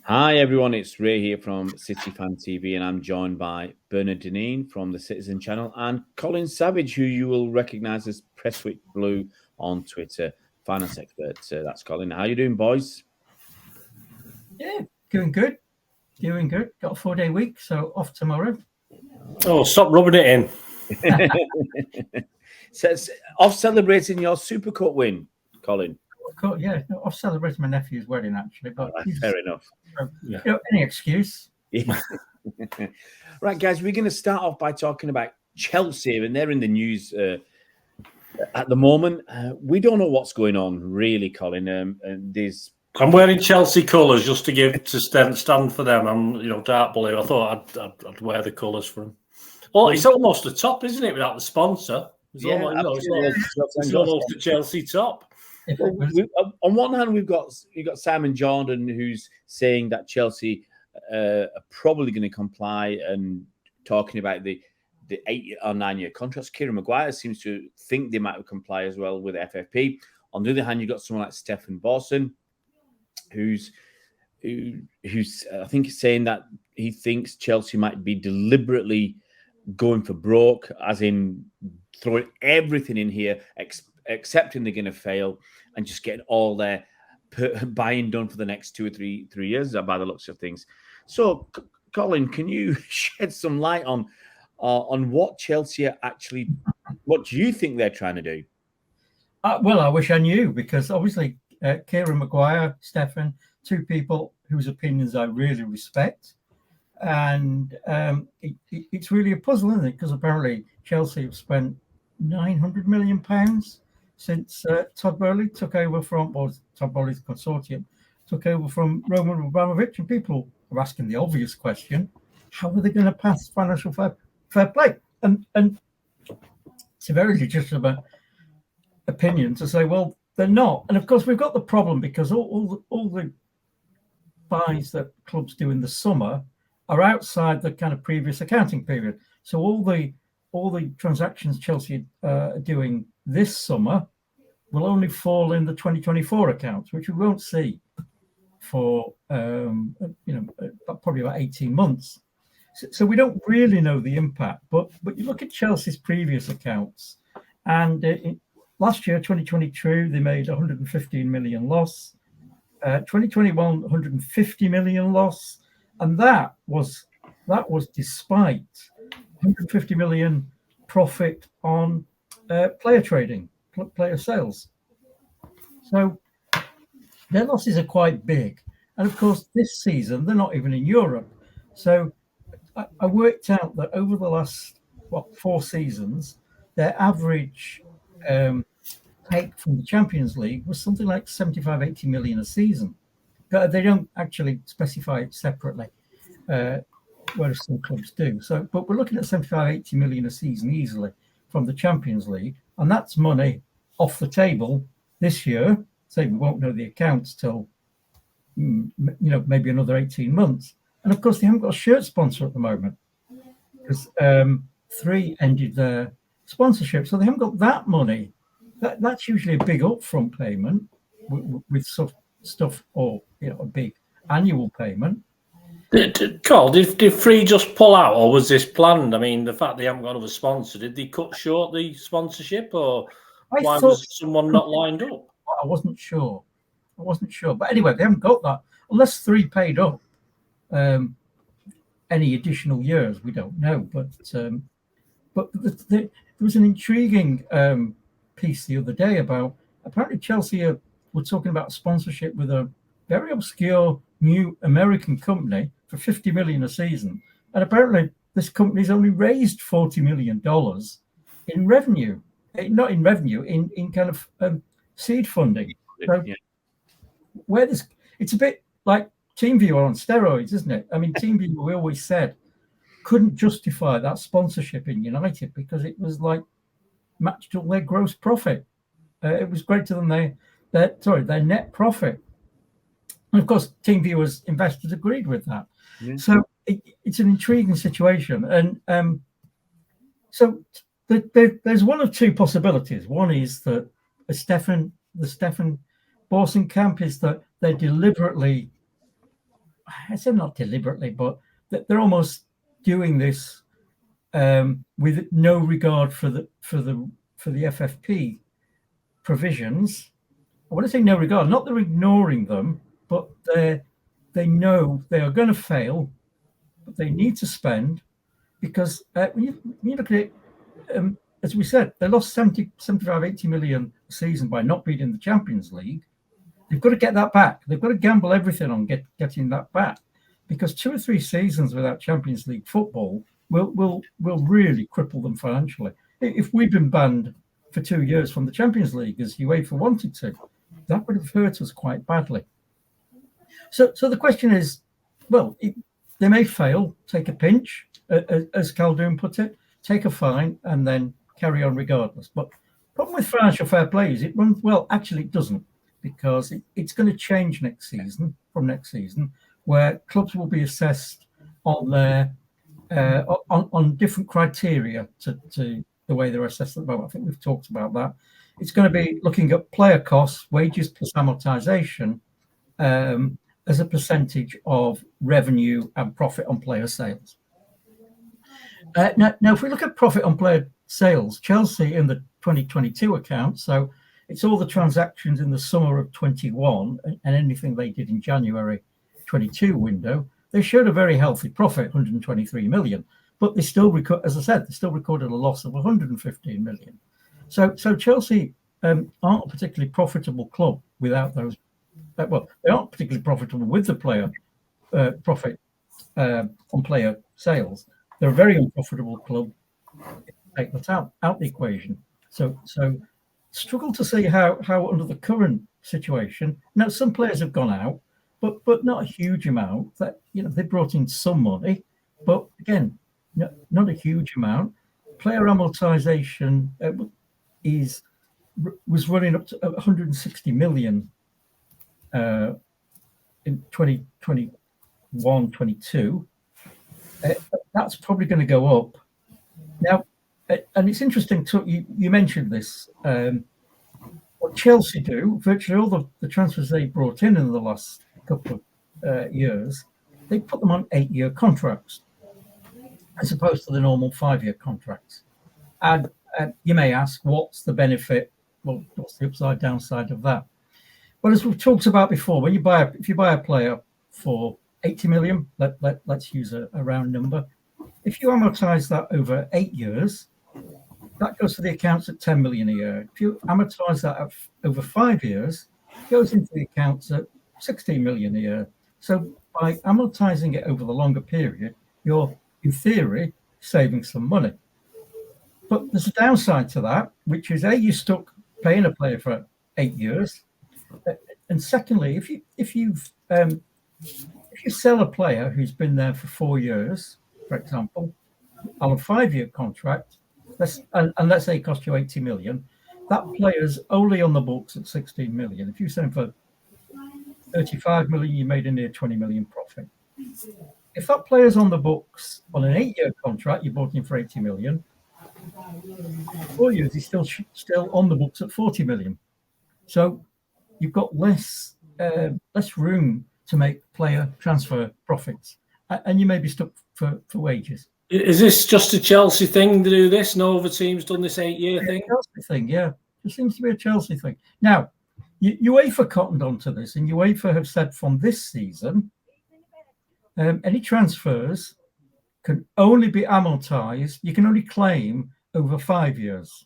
Hi everyone, it's Ray here from City Fan TV, and I'm joined by Bernard Deneen from the Citizen Channel and Colin Savage, who you will recognise as Presswick Blue on Twitter, finance expert. That's Colin. How you doing, boys? Yeah, doing good. Doing good. Got a 4-day week, so off tomorrow. Oh, stop rubbing it in. So it's off celebrating your Super Cup win, Colin. Cool, yeah, no, off celebrating my nephew's wedding actually, but Fair enough. Any excuse. Yeah. Right, guys, we're going to start off by talking about Chelsea, and they're in the news at the moment. We don't know what's going on, really, Colin. I'm wearing Chelsea colours just to stand for them. I'm, dark blue. I thought I'd wear the colours for them. Well, it's almost a top, isn't it, without the sponsor? It's almost a Chelsea top. Well, on one hand, you've got Simon Jordan, who's saying that Chelsea are probably going to comply and talking about the 8 or 9 year contracts. Kieran Maguire seems to think they might comply as well with FFP. On the other hand, you've got someone like Stefan Borson, who's I think saying that he thinks Chelsea might be deliberately going for broke, as in throwing everything in here, accepting they're going to fail, and just getting all their buying done for the next 2 or 3 years, by the looks of things. So, Colin, can you shed some light on what Chelsea are actually? What do you think they're trying to do? Well, I wish I knew, because obviously Kieran Maguire, Stefan, two people whose opinions I really respect. And it's really a puzzle, isn't it? Because apparently Chelsea have spent £900 million since Todd Bowley took over from, or Todd Bowley's consortium took over from Roman Abramovich. And people are asking the obvious question: how are they going to pass financial fair play? And it's a very legitimate opinion to say, well, they're not. And of course, we've got the problem because all the buys that clubs do in the summer are outside the kind of previous accounting period. So all the transactions Chelsea are doing this summer will only fall in the 2024 accounts, which we won't see for probably about 18 months. So we don't really know the impact. But you look at Chelsea's previous accounts, and last year, 2022, they made 115 million loss. 2021, 150 million loss, and that was despite 150 million profit on player trading, player sales. So their losses are quite big, and of course this season they're not even in Europe. So I worked out that over the last 4 seasons, their average take from the Champions League was something like 75-80 million a season. They don't actually specify it separately, whereas some clubs do. So, but we're looking at 75-80 million a season easily from the Champions League, and that's money off the table this year. Say we won't know the accounts till maybe another 18 months. And of course, they haven't got a shirt sponsor at the moment because 3 ended their sponsorship, so they haven't got that money. That's usually a big upfront payment with stuff, or a big annual payment. Carl, did Free just pull out, or was this planned? I mean, the fact they haven't got another sponsor, did they cut short the sponsorship, or why was someone not lined up? I wasn't sure. But anyway, they haven't got that unless 3 paid up any additional years. We don't know, but there was an intriguing piece the other day about apparently Chelsea were talking about sponsorship with a very obscure new American company for 50 million a season, and apparently this company's only raised $40 million in revenue, not in revenue, in kind of seed funding. So it's a bit like TeamViewer on steroids, isn't it? I mean, TeamViewer, we always said, couldn't justify that sponsorship in United because it was like matched up their gross profit. It was greater than their net profit. And of course, TeamViewer's investors agreed with that. Yeah. So it's an intriguing situation. And so there's one of 2 possibilities. One is that the Stefan Borson camp is that they're deliberately, I say not deliberately, but they're almost doing this with no regard for the FFP provisions. I want to say no regard, not they're ignoring them, but they know they are going to fail, but they need to spend because when you look at it, as we said, they lost 75, 80 million a season by not beating the Champions League. They've got to get that back. They've got to gamble everything on getting that back, because 2 or 3 seasons without Champions League football will really cripple them financially. If we've been banned for 2 years from the Champions League, as UEFA wanted to, that would have hurt us quite badly. So the question is, well, they may fail, take a pinch, as Khaldoon put it, take a fine, and then carry on regardless. But the problem with financial fair play is it runs, well, actually it doesn't, because it's going to change from next season, where clubs will be assessed on their on different criteria to the way they're assessed at the moment. I think we've talked about that. It's going to be looking at player costs, wages plus amortization, as a percentage of revenue and profit on player sales. Now, if we look at profit on player sales, Chelsea in the 2022 account, so it's all the transactions in the summer of 21 and anything they did in January 22 window, they showed a very healthy profit, 123 million, but they still, as I said, they still recorded a loss of 115 million. So Chelsea aren't a particularly profitable club without those. Well, they aren't particularly profitable with the player profit on player sales. They're a very unprofitable club. Take that out the equation. So struggle to see how under the current situation. Now some players have gone out, but not a huge amount. That they brought in some money, but again, not a huge amount. Player amortization was running up to 160 million in 2021-22. That's probably going to go up now. And it's interesting you mentioned this. What Chelsea do, virtually all the transfers they brought in the last couple of years, they put them on 8-year contracts as opposed to the normal 5-year contracts. And you may ask, what's the benefit? Well, what's the upside downside of that? Well, as we've talked about before, if you buy a player for 80 million, let's use a round number. If you amortize that over 8 years, that goes to the accounts at 10 million a year. If you amortize that over 5 years, it goes into the accounts at 16 million a year. So by amortizing it over the longer period, you're, in theory, saving some money. But there's a downside to that, which is you're stuck paying a player for 8 years, and secondly, if you sell a player who's been there for 4 years, for example, on a 5-year contract, and let's say it cost you 80 million, that player's only on the books at 16 million. If you sell him for 35 million, you made a near 20 million profit. If that player's on the books on an 8-year contract, you bought him for 80 million. 4 years, he's still on the books at 40 million. So you've got less room to make player transfer profits, and you may be stuck for wages. Is this just a Chelsea thing to do this? No other team's done this 8-year thing? Chelsea thing, yeah. It seems to be a Chelsea thing. Now, UEFA cottoned onto this, and UEFA have said from this season, any transfers can only be amortized. You can only claim over 5 years.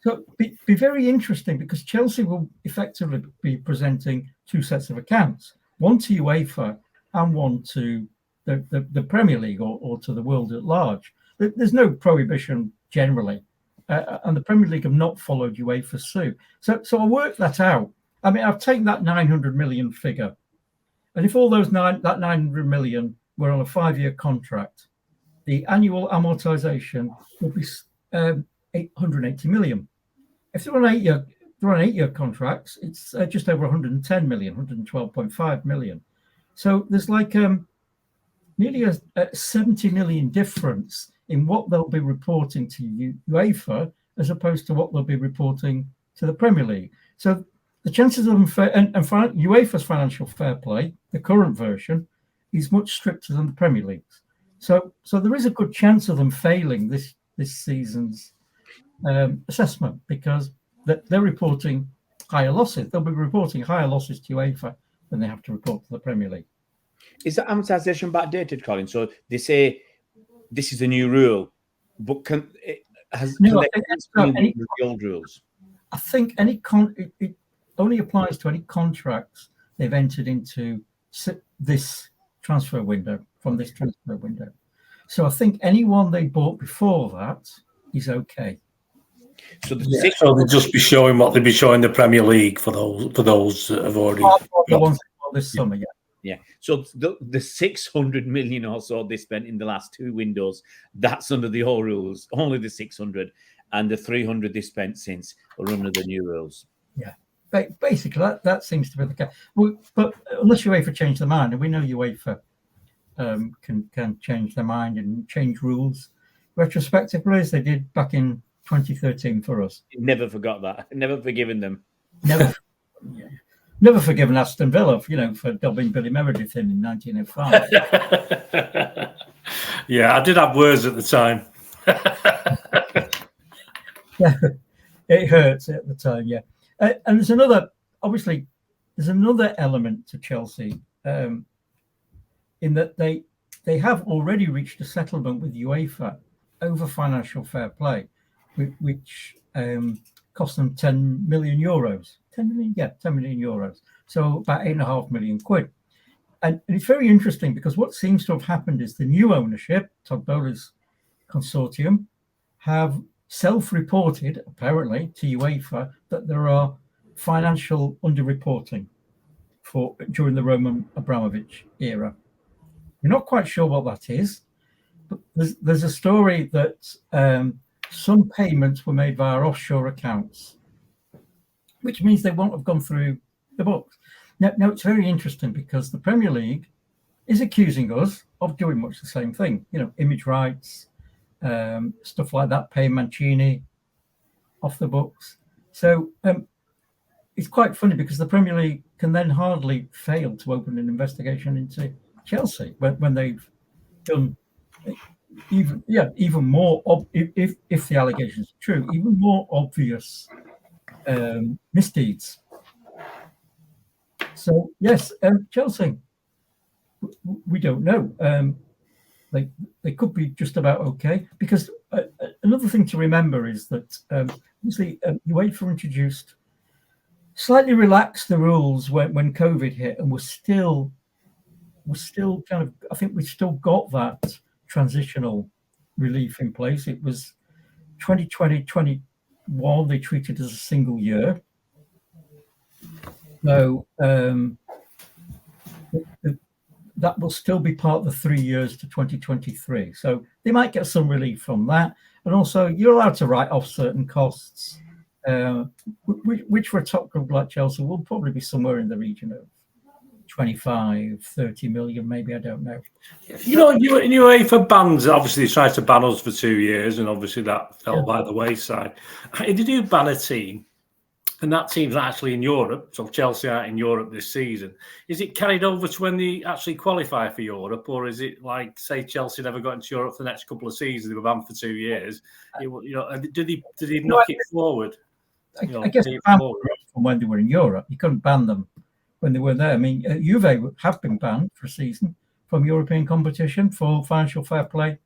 So be very interesting, because Chelsea will effectively be presenting 2 sets of accounts, one to UEFA and one to the Premier League or to the world at large. There's no prohibition generally, and the Premier League have not followed UEFA suit. So I worked that out. I mean, I've taken that 900 million figure, and if all that 900 million were on a 5-year contract, the annual amortization would be 880 million. If they're on 8-year contracts, it's just over 110 million, 112.5 million. So there's like nearly a 70 million difference in what they'll be reporting to UEFA as opposed to what they'll be reporting to the Premier League. So the chances of unfair and UEFA's financial fair play, the current version, is much stricter than the Premier League's. So there is a good chance of them failing this season's assessment, because they're reporting higher losses. They'll be reporting higher losses to UEFA than they have to report to the Premier League. Is that amortization backdated, Colin? So they say this is a new rule, but can they explain the old rules? I think it only applies to any contracts they've entered into this transfer window, from this transfer window. So I think anyone they bought before that is okay. So they'll just be showing what they'd be showing the Premier League for those that have already the ones this summer, yeah. Yeah. So the 600 million or so they spent in the last 2 windows, that's under the old rules, only the 600, and the 300 they spent since are under the new rules. Yeah. Basically, that seems to be the case. Well, but unless UEFA change their mind, and we know UEFA can change their mind and change rules retrospectively, as they did back in 2013 for us. Never forgot that. Never forgiven them. Never forgiven Aston Villa, for dubbing Billy Meredith in 1905. Yeah, I did have words at the time. Yeah, it hurts at the time, yeah. And there's another element to Chelsea, in that they have already reached a settlement with UEFA over financial fair play, which cost them 10 million euros. 10 million? Yeah, 10 million euros. So about 8.5 million quid. And it's very interesting, because what seems to have happened is the new ownership, Todd Bowley's consortium, have self-reported, apparently, to UEFA that there are financial underreporting during the Roman Abramovich era. We're not quite sure what that is, but there's a story that some payments were made via offshore accounts, which means they won't have gone through the books. Now it's very interesting, because the Premier League is accusing us of doing much the same thing, image rights, stuff like that, paying Mancini off the books. So it's quite funny, because the Premier League can then hardly fail to open an investigation into Chelsea when they've done even more, if the allegations are true, even more obvious misdeeds. So yes, Chelsea, we don't know. They could be just about okay, because another thing to remember is that obviously UEFA introduced, slightly relaxed the rules when COVID hit, and we're still kind of, I think we've still got that transitional relief in place. It was 2020-21 they treated as a single year. So that will still be part of the 3 years to 2023. So they might get some relief from that. And also, you're allowed to write off certain costs, which for a top club like Chelsea will probably be somewhere in the region of 25, 30 million, maybe, I don't know. UEFA bans, obviously they tried to ban us for 2 years, and obviously that fell by the wayside. If they do ban a team, and that team's actually in Europe, so Chelsea aren't in Europe this season, is it carried over to when they actually qualify for Europe, or is it like, say, Chelsea never got into Europe for the next couple of seasons, they were banned for 2 years? Did they knock it forward? I guess from when they were in Europe, you couldn't ban them when they were there. I mean, Juve have been banned for a season from European competition for financial fair play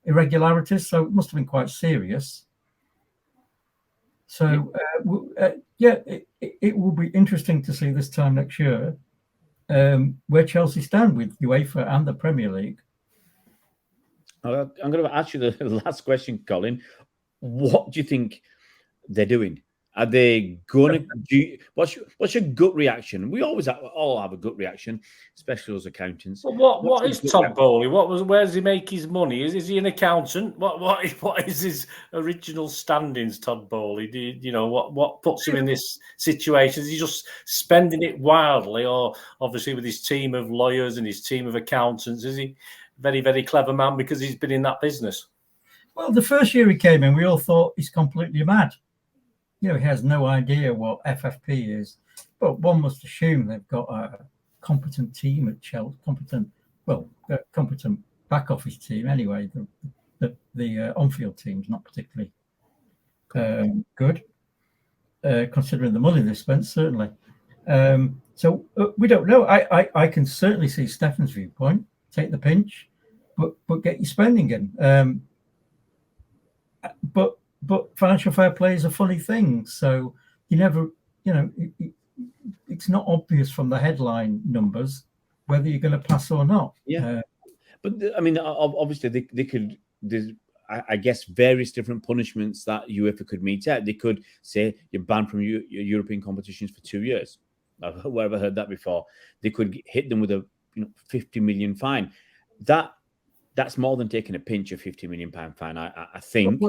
irregularities, so it must have been quite serious. So, it will be interesting to see this time next year where Chelsea stand with UEFA and the Premier League. I'm going to ask you the last question, Colin. What do you think they're doing? Are they going to do? What's your gut reaction? We always all have a gut reaction, especially as accountants. Well, what is Todd Bowley? Where does he make his money? Is he an accountant? What is his original standings, Todd Bowley? What puts him in this situation? Is he just spending it wildly, or obviously with his team of lawyers and his team of accountants? Is he a very, very clever man because he's been in that business? Well, the first year he came in, we all thought he's completely mad. He has no idea what FFP is, but one must assume they've got a competent team at Chelsea, competent back office team anyway. The on-field team's not particularly good, considering the money they spent, certainly. So we don't know. I can certainly see Stefan's viewpoint. Take the pinch, but get your spending in. But financial fair play is a funny thing. So you never, it's not obvious from the headline numbers whether you're going to pass or not. Yeah. But I mean, obviously they could. There's, I guess, various different punishments that UEFA could mete out. They could say you're banned from your European competitions for 2 years. I've heard that before. They could hit them with a 50 million fine. That's more than taking a pinch of £50 million fine. I think.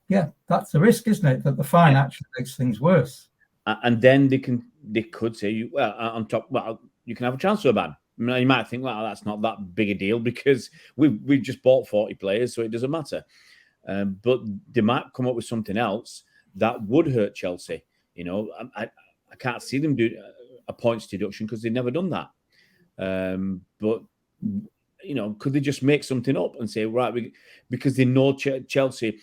Yeah, that's the risk, isn't it? That the fine actually makes things worse. And then they could say, well, on top, well, you can have a transfer ban. I mean, you might think, well, that's not that big a deal because we've just bought 40 players, so it doesn't matter. But they might come up with something else that would hurt Chelsea. I can't see them do a points deduction because they've never done that. But could they just make something up and say, right, because they know Chelsea,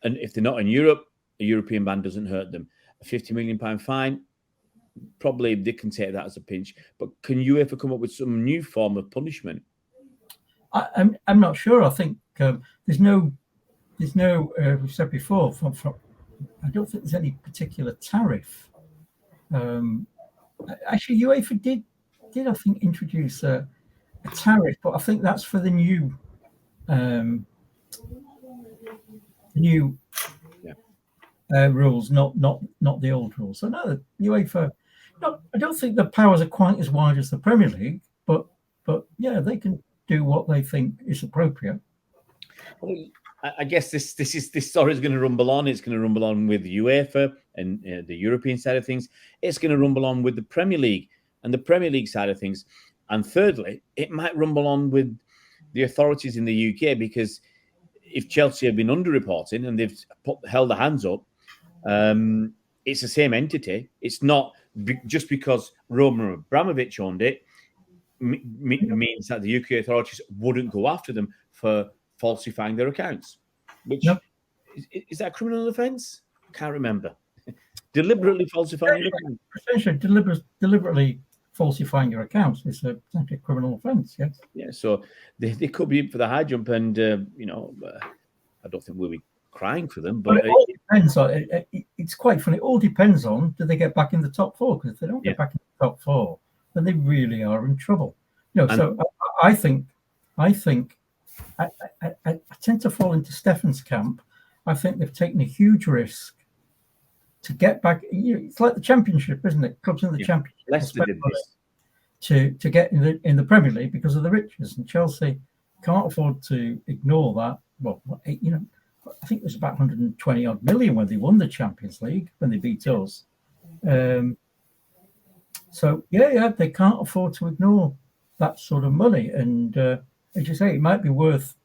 and if they're not in Europe, a European ban doesn't hurt them. A £50 million fine, probably they can take that as a pinch. But can UEFA come up with some new form of punishment? I'm not sure. I think there's no. We've said before. I don't think there's any particular tariff. Actually, UEFA did I think introduce a tariff, but I think that's for the new rules, not the old rules. So no, UEFA. No, I don't think the powers are quite as wide as the Premier League, but yeah, they can do what they think is appropriate. Well, I guess this story is going to rumble on. It's going to rumble on with UEFA and the European side of things. It's going to rumble on with the Premier League and the Premier League side of things. And thirdly, it might rumble on with the authorities in the UK, because if Chelsea have been underreporting and they've held their hands up, it's the same entity. It's not just because Roman Abramovich owned it means that the UK authorities wouldn't go after them for falsifying their accounts. Which is that a criminal offence? I can't remember. Deliberately falsifying your accounts. Essentially, deliberately falsifying your accounts is a criminal offence. Yes. Yeah. So they could be in for the high jump, and I don't think we'll be crying for them. But it all depends on. It's quite funny. It all depends on, do they get back in the top four? Because if they don't get back in the top four, then they really are in trouble. So I think I tend to fall into Stefan's camp. I think they've taken a huge risk to get back. It's like the Championship, isn't it? Clubs in the Championship Leicester did this to get in the Premier League because of the riches, and Chelsea can't afford to ignore that. Well, I think it was about 120 odd million when they won the Champions League, when they beat us. So they can't afford to ignore that sort of money. And as you say, it might be worth.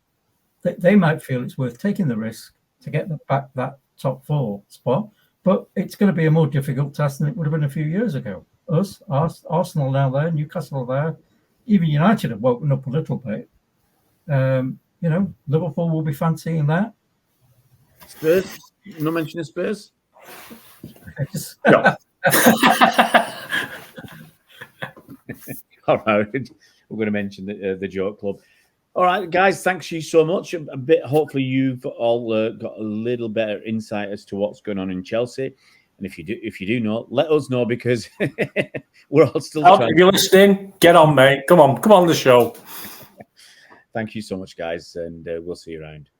They might feel it's worth taking the risk to get back that top four spot, but it's going to be a more difficult task than it would have been a few years ago. Arsenal now there, Newcastle there, even United have woken up a little bit. Liverpool will be fancying that. Spurs? No mention of Spurs? No. All right, we're going to mention the Joke Club. All right, guys, thanks you so much. Hopefully, you've all got a little better insight as to what's going on in Chelsea. And if you do know, let us know, because we're all still trying. If you're listening, get on, mate. Come on the show. Thank you so much, guys, and we'll see you around.